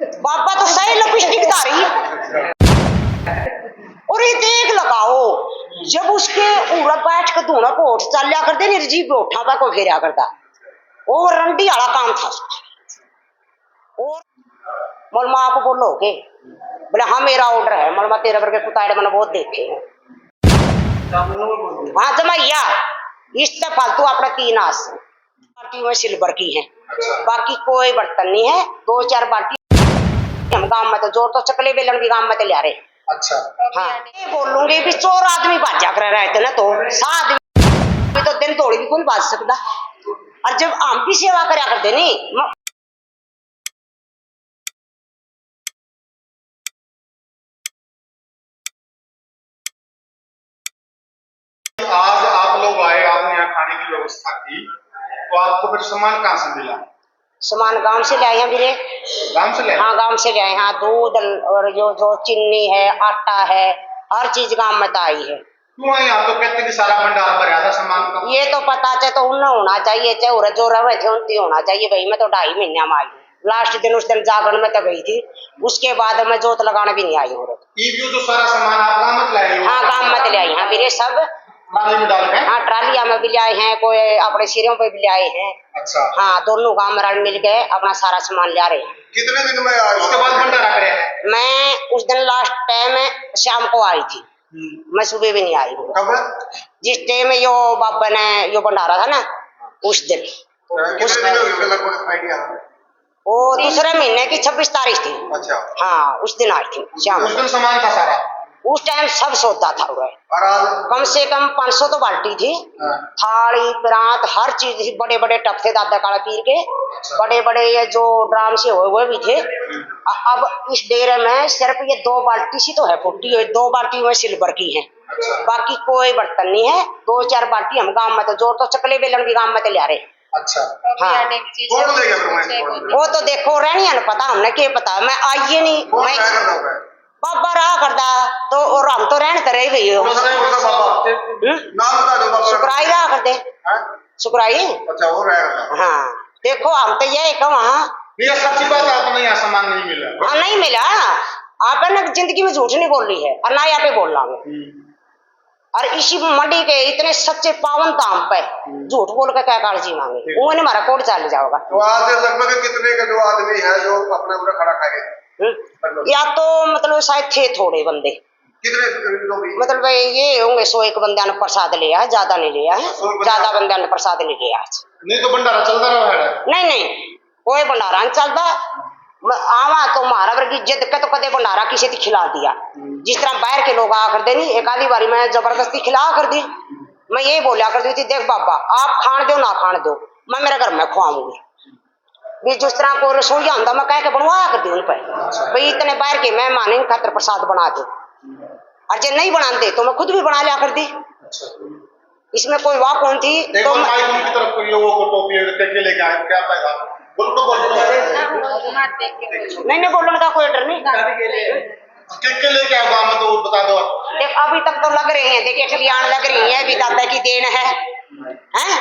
बाबा तो सही लिपस्टिक धारी। और ये देख लगाओ, जब उसके उड़ा बैठ के धोना पोट चलिया कर दे निर्जीव बैठा पा कोई फेरिया करता, वो रंडी वाला काम था। और मलमा आप बोलो के बोले हाँ मेरा ऑर्डर है, मलमा तेरे वर्गे कुताड़े मैंने बहुत देखे हैं। हाँ जमाइया इस फालतू अपना 3 आस बाल्टी में सिल्वर की है, बाकी कोई बर्तन नहीं है। 2-4 बाल्टी हम गांव में तो जोर तो चकले बेलन भी गांव में तो लिया रहे। अच्छा हाँ बोलूंगी भी चोर आदमी बाजा कर रहे थे ना, तो 7 आदमी तो दिन तोड़ी भी कौन बाज सकता। और जब हम भी सेवा करा करते नहीं, आज आप लोग आए, आपने यहाँ खाने की व्यवस्था की, तो आपको फिर सामान कहाँ से मिला? सामान गांव से ले आए हैं वीरे। गांव से ले आए? हाँ गांव से ले आए हैं। दूध और जो चीनी है, आटा है, हर चीज गांव में तो आई है। क्यों आए? आप तो कहते कि सारा भंडार भरा था सामान का। ये तो पता चाहे तो उन्हें होना चाहिए, चाहे उन्हें जो रहे थे उनकी होना चाहिए। भाई मैं तो 2.5 महीने में आई हूँ, लास्ट दिन उस दिन जागरण में तो गई थी, उसके बाद मैं जोत लगाने भी नहीं आई हूँ। ये जो सारा सामान आप गांव में लाए? हाँ गांव में ले आई हैं वीरे सब। ट्राली में डाल के? हाँ ट्रालिया में भी ले आए हैं, कोई अपने सिरों पे भी ले आए हैं। अच्छा हाँ दोनों गांव में मिल गए अपना सारा सामान ले रहे हैं। कितने दिन में उसके बाद भंडारा करे? मैं उस दिन लास्ट टाइम शाम को आई थी, मैं सुबह भी नहीं आई हूँ। कब? जिस टाइम यो बाबा ने यो भंडारा था ना उस दिन। आइडिया? वो दूसरे महीने की 26 तारीख थी। अच्छा हाँ उस दिन आई थी शाम। उस दिन सामान था सारा? उस टाइम सब सौदा था। और आज कम से कम 500 तो बाल्टी थी। थाली परात हर चीज थी। बड़े बड़े टप थे दादा काला पीर के। बड़े बड़े ये जो ड्राम से हुए भी थे। अब इस डेरे में सिर्फ ये 2 बाल्टी सी तो है फुटी हुई, 2 बाल्टी में सिल्वर की है। बाकी कोई बर्तन नहीं है। 2-4 बाल्टी हम गांव में तो जोर तो चकले बेलन भी गांव में तो ले रहे। अच्छा हाँ कौन ले गया? वो तो देखो रहनी है ना, पता हमने क्या पता, मैं आइए नहीं। मैं बाबा रहा करता तो, और हम तो रहने तो रहे गई हो। नाम बता दो बाबा। सुकराई रहा करते। सुकराई? अच्छा वो रहेगा। हाँ देखो हम तो ये वहाँ ये सच्ची बात है, आपको यहाँ सामान नहीं मिला? हाँ नहीं मिला। आपने जिंदगी में झूठ नहीं बोल रही है और ना यहाँ पे बोल रहा हूँ। और इसी मंडी के इतने सच्चे पावन धाम पे झूठ बोल के क्या कागजी मांगे, वो हमारा कोड चल जाओगा। तो आज लगभग कितने का जो आदमी है जो अपना पूरा खड़ा खाएगा? या तो मतलब शायद थे थोड़े बंदे। कितने लोग? मतलब ये होंगे 101 बंदे ने प्रसाद लिया है, ज्यादा नहीं लिया है। ज्यादा बंदे ने प्रसाद नहीं लिया। नहीं तो भंडारा चलता रहा है? नहीं कोई भंडारा नहीं चलता। आवा तो मारा वर्गी जिद के तो कदे भंडारा किसी ने खिला दिया। जिस तरह बाहर के लोग आ कर दे नहीं, एक आधी बारी मैं जबरदस्ती खिला कर दी। मैं यही बोलिया करती थी, देख बाबा आप खान दो ना खान दो, मैं मेरे घर में खुआऊंगी। भी जिस तरह को रसोईया होता मैं कह के बनवा कर दी उन पर, भाई इतने बाहर के मेहमान इन खातर प्रसाद बना दो। और जो नहीं बनाते तो मैं खुद भी बना लिया कर दी। इसमें कोई वाह कौन थी। तो उनकी तरफ लोगों को टोपी लेके आए क्या पाएगा? नहीं बोलने का कोई डर नहीं। के लेके आओ गाँव में तो बता दो। देख अभी तक तो लग रहे हैं, देखिए खलियान लग रही है, अभी दादा की देन है। हैं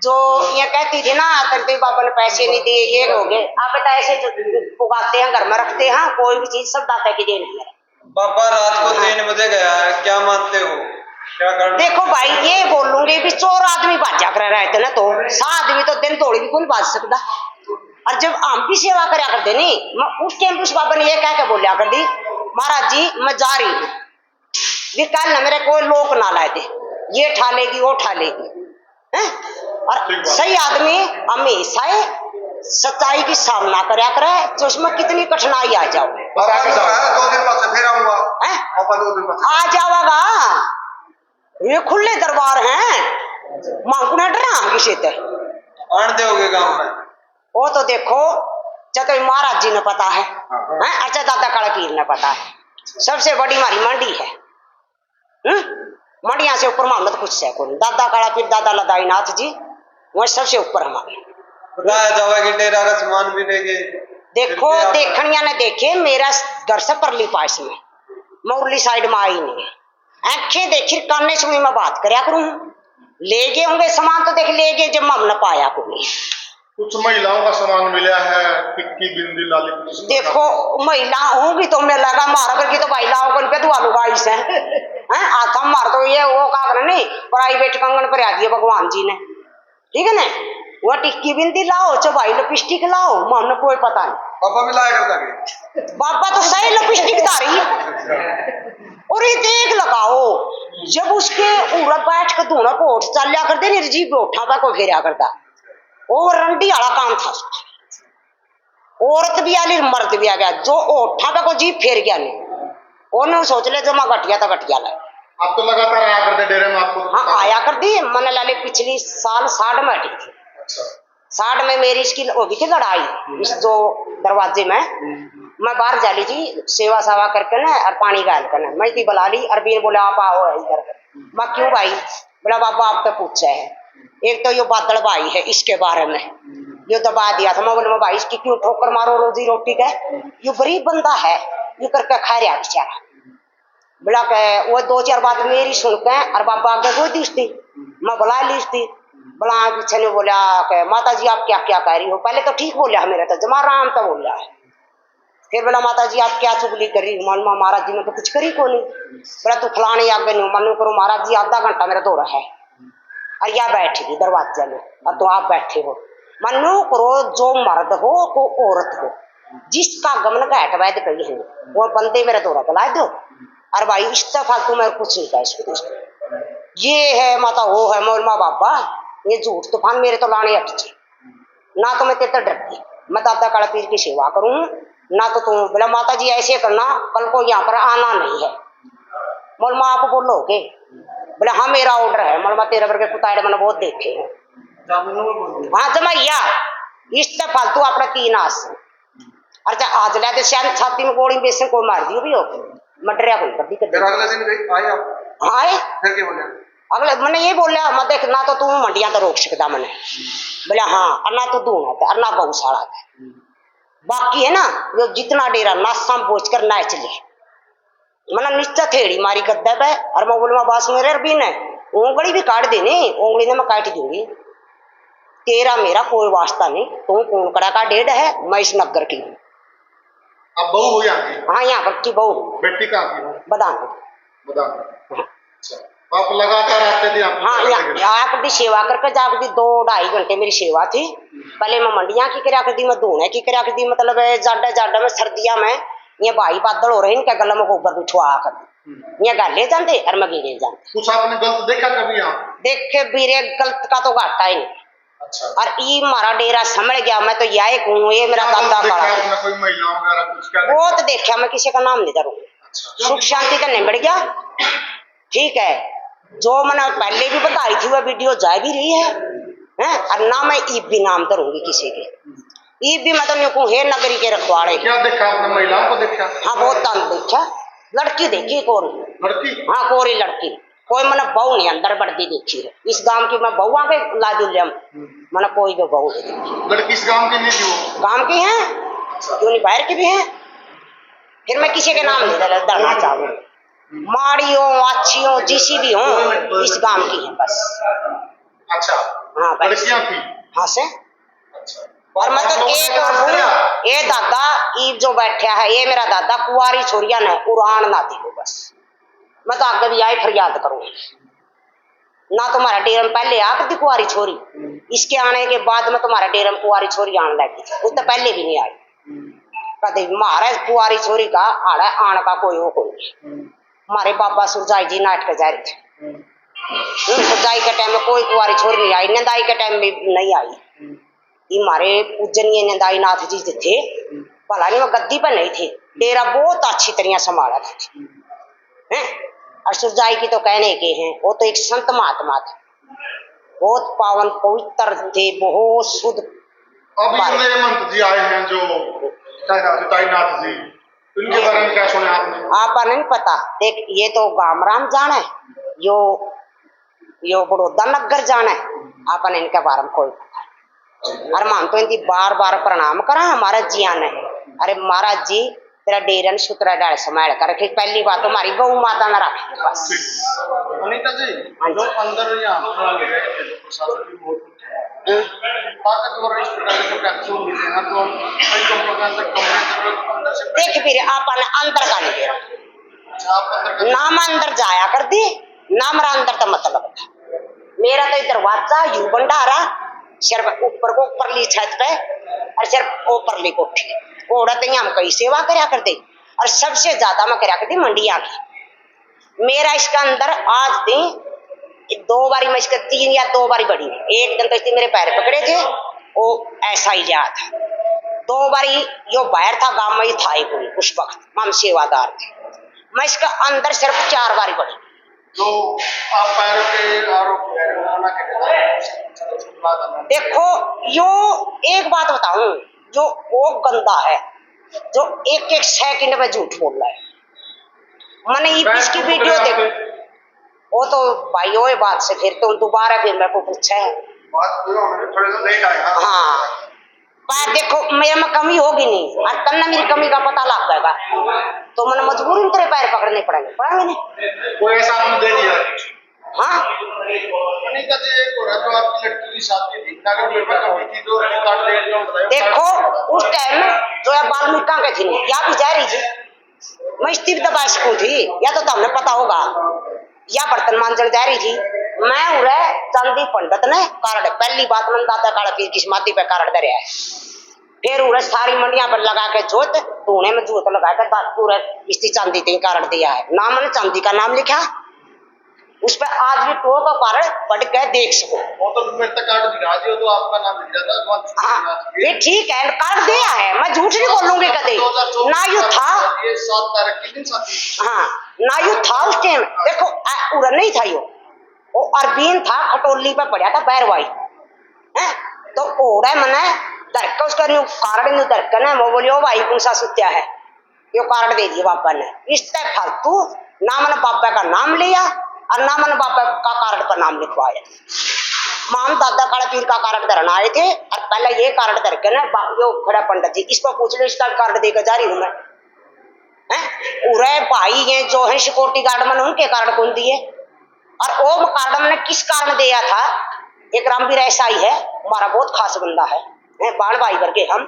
जो ये कहती थी ना करते बाबा ने पैसे नहीं दिए ये हो गए, आप बता ऐसे उगाते हैं घर में रखते हैं, कोई भी चीज सब दादा की देन है। बाबा रात को 3 बजे गया है, क्या मानते हो? क्या कर? देखो भाई ये बोलूंगी भी चोर आदमी बाजा कर रहे थे ना, तो 7 आदमी तो दिन तोड़ी भी कौन बाज सकता। और जब हम भी सेवा करा करते नहीं, मैं उस टाइम उस बाबा ने ये कह के बोलिया कर दी, महाराज जी मैं जा रही हूँ, भी कल ना मेरे कोई लोग ना लाए थे, ये ठा लेगी वो ठा लेगी। और सही आदमी हमेशा सच्चाई की सामना करया करे, तो उसमें कितनी कठिनाई आ जाओ। 2 दिन बाद फिर आऊंगा। 2 दिन बाद आ जाओगा, ये खुले दरबार हैं, मांगना डरा किसी ते आन दोगे गांव में? वो तो देखो चाहे महाराज जी ने पता है, अच्छा दादा काला पीर ने पता है। सबसे बड़ी हमारी मंडी है। मंडिया से ऊपर मामला तो कुछ है कौन। दादा काला पीर दादा लदाई नाथ जी वह सबसे ऊपर हमारे। डेरा का सामान भी लेके देखो देखनिया ने देखे, मेरा घर से परली पास में, मैं उर्ली साइड में आई नहीं। आंखें देखी काने सुनी मैं बात करया करूं। ले गए होंगे सामान तो देख ले गए, जब हम न पाया को नहीं। कुछ महिलाओं का सामान मिला है, टिक्की बिंदी लाली कुछ इस प्रकार देखो महिला होंगी तो मैं लगा मारा करके तो महिलाओं को पे दुआ लुगाई से हैं आता मार तो ये वो का कर नहीं प्राइवेट कंगन पर आ दिए भगवान जी ने, ठीक है ना। वो टिक्की बिंदी लाओ चौबाई लिपस्टिक लाओ, मन कोई पता नहीं। पापा भी लाया करता के बाबा तो सही लिपस्टिक धारी और ये देख लगाओ जब उसके उड़ा बैठ के दोनों कोट चलिया करते निर्जीव उठा पे कोई घेरा करता, वो रंडी वाला काम था उसका। औरत भी आली मर्द भी आ गया, जो ओठा पे को जीप फेर गया नहीं ओने सोच ले जो मैं घटिया तो घटिया लाए। आप तो लगातार आया करते डेरे में आपको? हाँ आया कर दी मन लाले पिछली साल 60 में हटी थी। अच्छा 60 में मेरी इसकी होगी थी लड़ाई इस जो दरवाजे में, मैं बाहर जा ली थी सेवा सावा करके ना और पानी गाल करना, मैं थी बुला ली अरबीन बोले आप आओ इधर। मैं क्यों भाई? बोला बाबा आप तो पूछे है, एक तो ये बादल भाई है इसके बारे में ये दबा दिया था। मैं बोले भाई इसकी क्यों ठोकर मारो रोजी रोटी का, ये गरीब बंदा है ये करके खा रहा बेचारा। बोला के वो 2-4 बात मेरी सुन के और बाबा आगे कोई दी थी, मैं बुला ली थी। बोला पीछे ने बोला के माता जी आप क्या क्या कह रही हो, पहले तो ठीक बोलिया मेरा तो जमा राम तो बोलिया है, फिर बोला माता जी आप क्या चुगली कर रही हो, मन महाराज जी ने तो कुछ करी को नहीं। बोला तू फलाने आगे नहीं मन करो महाराज जी आधा घंटा मेरा दौरा है और या बैठेगी दरवाजे में और तो आप बैठे हो। मनु करो जो मर्द हो को औरत हो जिसका गमन का हटवाद कही है वो बंदे मेरा दौरा बुला दो और भाई इस फालतू में कुछ नहीं कहा ये है माता वो है मोरमा बाबा ये झूठ तूफान मेरे तो लाने हट ना तो मैं तेरे तो डरती, मैं दादा काला पीर की सेवा करूं ना तो तुम। बोला माता जी ऐसे करना कल को यहाँ पर आना नहीं है। मोलमा आप बोलोगे? बोले हाँ मेरा ऑर्डर है। मोलमा तेरे वर्ग के कुताड़े मैंने बहुत देखे हैं। हाँ जमाइया इस फालतू अपना 3 आस अच्छा आज ले शायद छाती में गोली बेसन को मार दी भी हो मडरिया को कर दी कर अगले दिन आए आप? आए फिर क्या बोले? अगले मैंने ये बोलिया मैं देख ना तो तू मंडिया तो रोक सकता मैंने। बोले हाँ और ना तो दूना था और ना गौशाला था, बाकी है ना जो जितना डेरा नासा बोझ कर ना चले। मैंने नीचा थेड़ी मारी गद्दे पे और मैं बोलूँ बास मेरे अरबी ने उंगली भी काट देनी, उंगली ने मैं काट दूंगी, तेरा मेरा कोई वास्ता नहीं, तू कूनकड़ा का डेढ़ है मैं इस नगर की हूँ। आप बहू हो यहाँ की? हाँ यहाँ पर की बहू। बेटी कहाँ की हो? बदान। अच्छा आप लगातार आते थे? हाँ यहाँ पर सेवा करके जाकर 2-2.5 घंटे मेरी सेवा थी। पहले मैं मंडिया की करा कर दी, मैं धोने की करा कर दी, मतलब जाडा जाडा में सर्दिया में ये भाई बादल हो रहे इनके गला में गोबर बिछवा कर ये गाले जाते और मैं गिरे जाते। कुछ आपने गलत देखा कभी यहाँ? देखे बीरे गलत का तो घाटा ही नहीं। अच्छा और ये मारा डेरा समझ गया मैं तो यही कहूँ ये मेरा दादा का कोई महिलाओं वगैरह कुछ क्या वो तो देखा मैं किसी का नाम नहीं करूँगी। सुख शांति का निबड़ गया ठीक है। जो मैंने पहले भी बताई थी वह वीडियो जा भी रही है और ना मैं ईब भी नाम करूंगी किसी के। ईब भी मैं तो नहीं कहूँ हे नगरी के रखवाड़े। क्या देखा आपने? महिलाओं को देखा? हाँ बहुत तंग देखा, लड़की देखी कोरी। लड़की? हाँ कोरी लड़की, कोई मैंने बहू नहीं अंदर बढ़ती देखी है। इस गांव की मैं बहू आगे ला दूलियम मैंने कोई भी बहू नहीं देखी। लड़की इस गांव की नहीं थी? वो गांव की है क्यों नहीं बाहर की भी है। फिर मैं किसी के नाम नहीं डरना चाहूंगी, माड़ी हो अच्छी हो जिसी भी हो इस गांव की है बस। अच्छा हाँ लड़कियां थी? हाँ से और मैं तो एक और हूँ ये दादा ईब जो बैठा है ये मेरा दादा कुआरी छोरिया ने उड़ान ना दी बस। मैं तो आगे भी आई फरियाद करूँ ना तुम्हारा डेरम पहले आ करती कुआरी छोरी, इसके आने के बाद में तुम्हारा डेरम कुआरी छोरी आने लगी, उस तो पहले भी नहीं आई कभी। महाराज कुआरी छोरी का आड़ा आने का कोई हो कोई। हमारे बाबा सुरजाई जी नाटक जा रहे थे, सुरजाई के टाइम में कोई कुआरी छोरी नहीं आई, नंदाई के टाइम में नहीं आई। ये हमारे पूजनीय नंदाई नाथ जी थे भला नहीं वो गद्दी पर नहीं थे, डेरा बहुत अच्छी तरह संभाला था। और सुरजाई की तो कहने के हैं वो तो एक संत महात्मा थे, बहुत पावन पवित्र थे, बहुत शुद्ध। अभी नए मंत्र जी आए हैं जो नाथ जी, उनके बारे में क्या सुना आपने? आपा नहीं पता देख ये तो गामराम जाने यो बड़ौदा नगर जाने आपने इनके बारे में कोई पता। अरे हम तो इनकी बार बार प्रणाम करा महाराज जी आने। अरे महाराज जी तेरा डेरन सुतरा डाल संभाल कर रखे, पहली बात तो हमारी गौ माता में रखी बस। अनीता जी जो अंदर यहाँ प्रशासन की बहुत ताकतवर इस प्रकार के कैप्सूल मिले हैं तो कई कंपनियों के अंदर कमरे अंदर से देख फिर अपन अंदर का नहीं आप अंदर नाम अंदर जाया कर दी ना मेरा अंदर का मतलब था। मेरा तो दरवाजा यू भंडारा सिर्फ ऊपर को ऊपरली छत पे और सिर्फ ऊपरली कोठी घोड़ा तो हम कई सेवा करया कर दी और सबसे ज्यादा मैं करया कर दी मंडिया की। मेरा इसका अंदर आज दी 2 बारी मैं इसका 3 या 2 बारी बड़ी एक दिन तो इसने मेरे पैर पकड़े थे वो ऐसा ही लिया था 2 बारी यो बाहर था गांव में ही था ही कोई उस वक्त हम सेवादार थे। मैं इसका अंदर सिर्फ 4 बारी बड़ी। जो आप पैरों के आरोप है मना के देखो यो एक बात बताऊं जो वो गंदा है जो एक सेकंड में झूठ बोल रहा है। मैंने इसकी वीडियो देखी वो तो भाई वो बात से फिर तो दोबारा फिर मेरे को पूछा है बात पूरा होने में थोड़े से लेट आया। हाँ पर देखो मेरे में कमी होगी नहीं और तन्ना मेरी कमी का पता लग जाएगा तो मैंने मजबूरी तेरे पैर पकड़ने पड़ेंगे नहीं कोई ऐसा आपने दे दिया हाँ नहीं कहते एक हो रहा तो आपकी लड़की की शादी थी अगर मेरे पास कमी थी तो रिकॉर्ड दे दिया बताया देखो उस टाइम जो है बाल्मीका के थी या भी जा रही थी मैं स्टीव दबा सकूं थी या तो हमें पता होगा या बर्तन मांजन जा रही थी मैं उड़े चांदी पंडित ने कार्ड पहली बात मन दादा काला पीर की समाधि पे कार्ड धरिया है फिर उड़े सारी मंडियां पर लगा के जोत धोने में जोत लगा कर पूरा इसकी चांदी तीन कार्ड दिया है नाम मैंने चांदी का नाम लिखा उस पर आज भी टो का कार्ड पढ़ के देख सको वो तो मेरे तक कार्ड दिखा दियो तो आपका नाम लिख जाता हाँ ये ठीक है कार्ड दिया है मैं झूठ नहीं बोलूंगी कभी ना यू था ये 7 तारीख की दिन साथी हाँ ना यू था उस टाइम देखो उड़न नहीं था यो वो अरबीन था खटोली पे पड़ा था बैरवाई है तो ओड़ा मैंने धरका उसका न्यू कार्ड न्यू धरका ना वो बोलियो भाई कौन सा सुत्या है यो कार्ड दे दिया बाबा ने इस तरह फालतू ना मैंने बाबा का नाम लिया और ना मैंने बाबा का कार्ड पर नाम लिखवाया। माम दादा काला पीर का कार्ड धरना आए थे और पहले ये कार्ड धर के ना यो खड़ा पंडित जी इसको पूछ लो इसका कार्ड देकर जा रही हूँ मैं उरे भाई ये जो है सिक्योरिटी गार्ड मैंने उनके कार्ड कौन दिए और वो कार्ड मैंने किस कारण दिया था एक रामवीर ऐसा ही है हमारा बहुत खास बंदा है बाण भाई करके हम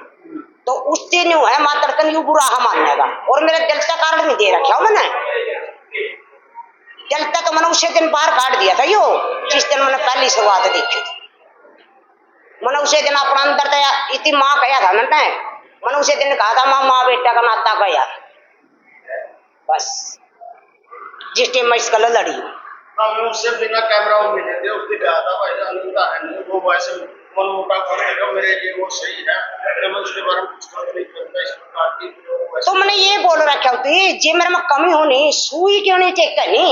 तो उस दिन यू है मात्र तन यू बुरा हम मानेगा और मेरे दिल का कार्ड नहीं दे रखा मैंने जलता तो मैंने उसे दिन बाहर काट दिया था यो जिस दिन मैंने पहली शुरुआत देखी थी मैंने उसे दिन अपना अंदर था इतनी माँ कहा था मैंने उसे दिन कहा था माँ बेटा का नाता गया बस जिस टाइम मैं इस गल लड़ी हम उससे बिना कैमरा वो मिले थे उसने कहा था भाई अनुता है वो वैसे मन मोटा कर देगा मेरे लिए वो सही है मैं उसके बारे में कुछ नहीं करता इस प्रकार की तो मैंने ये बोल रखा होती जे मेरे में कमी होनी सुई क्यों नहीं चेक करनी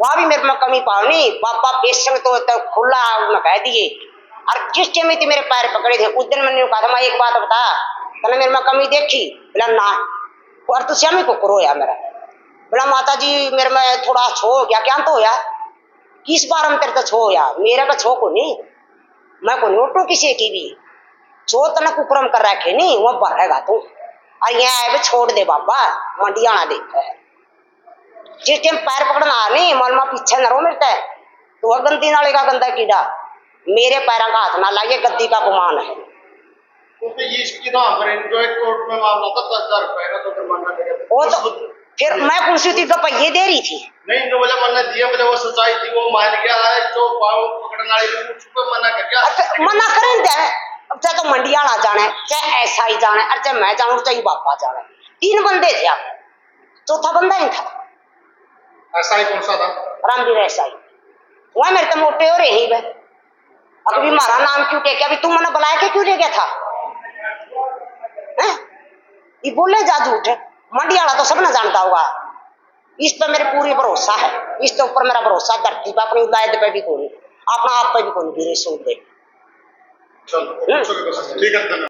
वहां भी मेरे में कमी पावनी बाबा पेशंग तो खुला उन्हें कह दिए और जिस टाइम में मेरे पैर पकड़े थे उस दिन मैंने कहा था मैं एक बात बता तने मेरे में कमी देखी बोला ना और तू श्यामी को रोया मेरा बोला माता जी मेरे में थोड़ा छो हो गया क्या तो होया किस बार हम तेरे तो छो होया मेरे का छो को नहीं मैं को नोटो किसी की भी जो तने कुकरम कर रखे नहीं वो भरेगा तू और यहाँ आए छोड़ दे बाबा मंडिया ना देख जिस टाइम पैर पकड़ना नहीं मलमा पीछे न रो मिलता है तो वह गंदी नाले का गंदा कीड़ा मेरे पैरों का हाथ ना लाइए गद्दी का गुमान है क्योंकि ये इसकी ना पर जो एक कोर्ट में मामला था 10,000 रुपए का तो जुर्माना देगा वो तो फिर मैं पूछी थी तो पहिए दे रही थी नहीं जो बोले मैंने दिया बोले वो सच्चाई थी वो मान गया है जो पाव पकड़ने वाले ने उसको मना कर दिया मना करें दे अब चाहे तो मंडिया ना जाने चाहे ऐसा ही जाने और चाहे मैं जाऊं चाहे बापा जाने 3 बंदे थे आप चौथा बंदा ही था ऐसा ही कौन सा था रामवीर ऐसा ही वह मेरे तो मोटे हो रहे ही वे अभी हमारा नाम क्यों क्या अभी तुम मैंने बुलाया के क्यों ले गया था ये बोले जा झूठ मंडिया वाला तो सब ना जानता होगा इस पर मेरे पूरी भरोसा है इसके ऊपर मेरा भरोसा धरती पर अपनी उलायद पे भी कोई अपना आप पे भी कोई गिरे सूद दे चलो ठीक है।